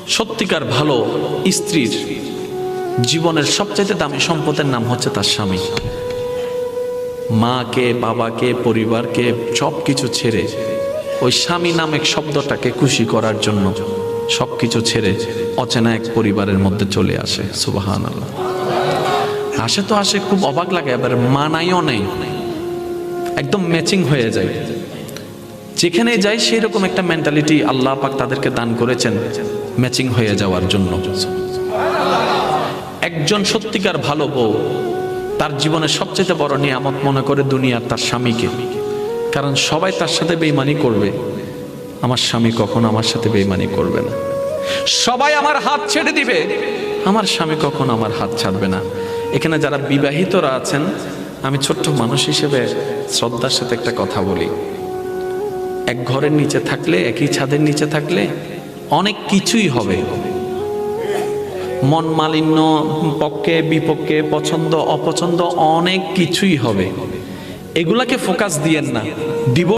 সত্যিকার ভালো স্ত্রীর জীবনের সবচাইতে দামি সম্পদের নাম হচ্ছে তার স্বামী। মাকে, বাবাকে, পরিবারকে সব কিছু ছেড়ে ওই স্বামী নামক শব্দটাকে খুশি করার জন্য সবকিছু ছেড়ে অচেনা এক পরিবারের মধ্যে চলে আসে। সুবহানাল্লাহ। আসে তো আসে, খুব অবাক লাগে, আবার মানাইও নেই, একদম ম্যাচিং হয়ে যায়। যেখানে যাই সেই রকম একটা মেন্টালিটি আল্লাহ পাক তাদেরকে দান করেছেন ম্যাচিং হয়ে যাওয়ার জন্য। একজন সত্যিকার ভালো বউ তার জীবনের সবচেয়ে বড় নিয়ামত মনে করে দুনিয়ার তার স্বামীকে। কারণ সবাই তার সাথে বেঈমানি করবে, আমার স্বামী কখনো আমার সাথে বেঈমানি করবে না। সবাই আমার হাত ছেড়ে দিবে, আমার স্বামী কখনো আমার হাত ছাড়বে না। এখানে যারা বিবাহিতরা আছেন, আমি ছোট্ট মানুষ হিসেবে শ্রদ্ধার সাথে একটা কথা বলি। এক ঘরের নিচে থাকলে, একই ছাদের নিচে থাকলে অনেক কিছুই হবে, মন মালিন্য, পক্ষে বিপক্ষে, পছন্দ অপছন্দ অনেক কিছুই হবে। এগুলাকে ফোকাস দিয়েন না।